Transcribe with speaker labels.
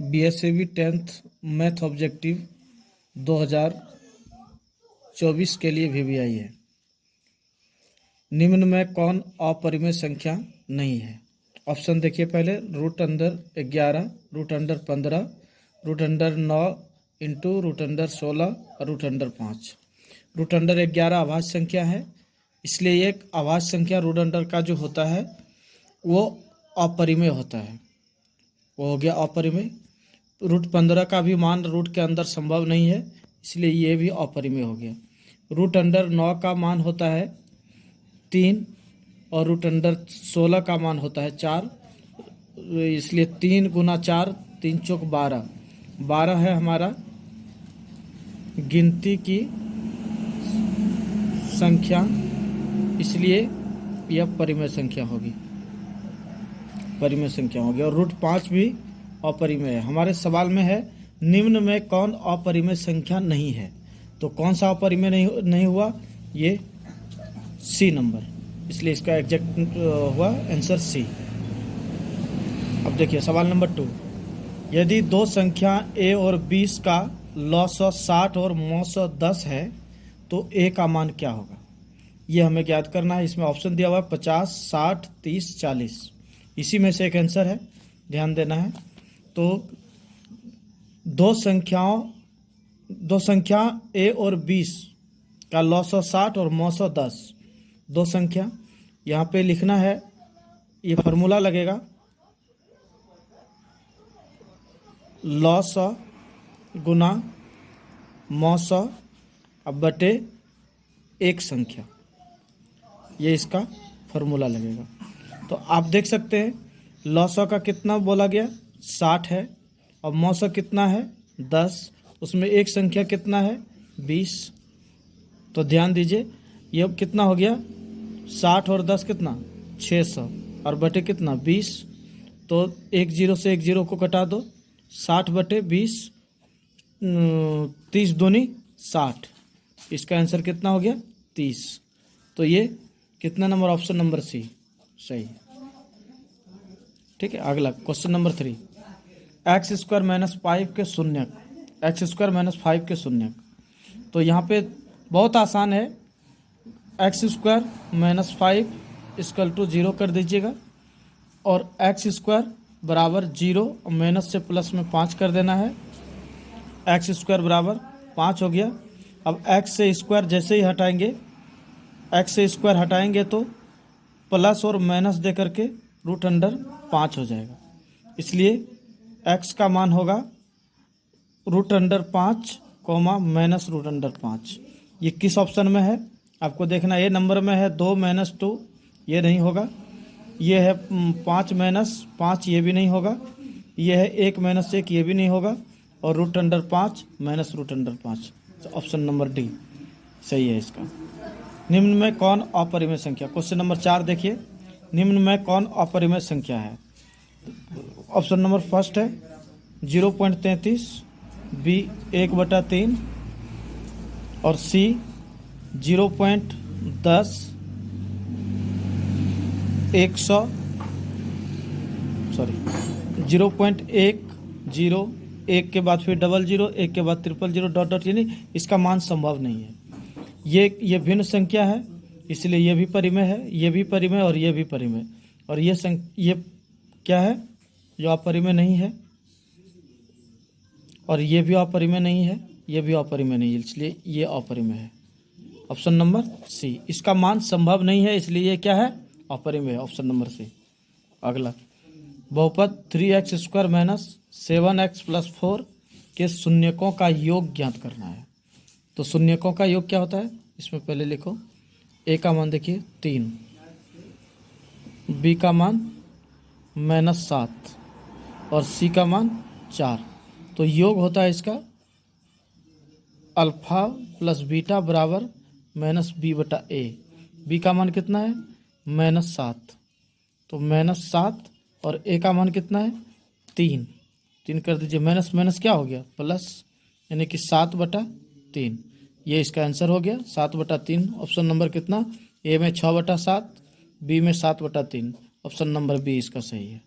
Speaker 1: BSAB 10th math objective 2024 के लिए VBI है। निम्न में कौन अपरिमेय संख्या नहीं है? ऑप्शन देखिए पहले, root under 11, root under 15, root under 9 into root under 16 और रूट अंडर 5। रूट अंडर 11 अभाज्य संख्या है, इसलिए एक अभाज्य संख्या रूट अंडर का जो होता है वो अपरिमेय होता है, वो हो गया अपरिमेय। रूट 15 का भी मान रूट के अंदर संभव नहीं है, इसलिए ये भी अपरिमेय हो गया। रूट अंडर 9 का मान होता है 3 और रूट अंडर 16 का मान होता है 4, इसलिए 3 गुना 4 3 चौक 12, 12 है हमारा गिनती की संख्या, इसलिए यह परिमेय संख्या होगी, परिमेय संख्या होगी। और रूट 5 भी अपरिमेय है। हमारे सवाल में है निम्न में कौन अपरिमेय संख्या नहीं है, तो कौन सा अपरिमेय नहीं हुआ? ये सी नंबर, इसलिए इसका एग्जैक्ट हुआ आंसर सी। अब देखिए सवाल नंबर 2, यदि दो संख्या a और 20 का लॉग 60 और मॉस 10 है तो a का मान क्या होगा? ये हमें ज्ञात करना है। इसमें ऑप्शन दिया हुआ है 50, 60, 30, 40, इसी में से एक आंसर है, ध्यान देना है। तो दो संख्या a और 20 का लॉग 60 और मॉस 10, दो संख्या यहाँ पे लिखना है, ये फार्मूला लगेगा लॉग 100 गुना मॉस 100 अब बटे एक संख्या, ये इसका फार्मूला लगेगा। तो आप देख सकते हैं लॉग 100 का कितना बोला गया 60 है और मॉस 100 कितना है 10, उसमें एक संख्या कितना है 20। तो ध्यान दीजिए ये कितना हो गया 60 और 10 कितना 600 और बटे कितना 20, तो एक जीरो से एक जीरो को कटा दो, 60 बटे 20, 30 दूनी 60, इसका आंसर कितना हो गया 30। तो ये कितना नंबर? ऑप्शन नंबर सी सही, ठीक है। अगला question number 3, x square minus 5 के शून्यक, एक्स स्क्वायर माइनस 5 के शून्यक। तो यहाँ पे बहुत आसान है, x square minus 5 equal to 0 कर दीजिएगा और एक्स स्क्वायर बराबर 0 और माइनस से प्लस में 5 कर देना है, एक्स स्क्वायर बराबर 5 हो गया। अब एक्स से स्क्वायर जैसे ही हटाएंगे, एक्स से स्क्वायर हटाएंगे तो प्लस और माइनस दे करके रूट अंडर 5 हो जाएगा, इसलिए एक्स का मान होगा root under 5 comma minus root under 5। ये किस ऑप्शन में है आपको देखना, ये नंबर में है 2 माइनस 2, ये नहीं होगा। ये है 5 माइनस 5, ये भी नहीं होगा। ये है 1 माइनस 1, ये भी नहीं होगा। और root under 5 minus root under 5, तो ऑप्शन नंबर डी सही है इसका। निम्न में कौन अपरिमेय संख्या? क्वेश्चन नंबर 4 देखिए, निम्न में कौन अपरिमेय संख्या है? ऑप्शन नंबर फर्स्ट है 0.33, बी 1/3 और सी 0.10, 0.10, 1 के बाद फिर 00, 1 के बाद 000 डॉट डॉट, यानी इसका मान संभव नहीं है। ये भिन्न संख्या है, इसलिए ये भी परिमेय है, ये भी परिमेय और ये भी परिमेय। और ये क्या है जो अपरिमेय नहीं है, और ये भी अपरिमेय नहीं है, ये भी अपरिमेय नहीं है, इसलिए ये अपरिमेय है। ऑप्शन नंबर सी, इसका मान संभव नहीं है, इसलिए ये क्या है अपरिमेय, ऑप्शन नंबर सी। अगला बहुपद 3x square minus 7x plus 4 के शून्यकों का योग ज्ञात करना है। तो शून्यकों का योग क्या होता है, इसमें पहले लिखो, ए का मान देखिए 3, बी का मान -7 और सी का मान 4। तो योग होता है इसका अल्फा प्लस बीटा बराबर -b/a। बी का मान कितना है -7, तो -7 और ए का मान कितना है 3 कर दीजिए, माइनस माइनस क्या हो गया प्लस, यानी कि 7/3। ये इसका आंसर हो गया 7/3। ऑप्शन नंबर कितना, ए में 6/7, बी में 7/3, ऑप्शन नंबर बी इसका सही है।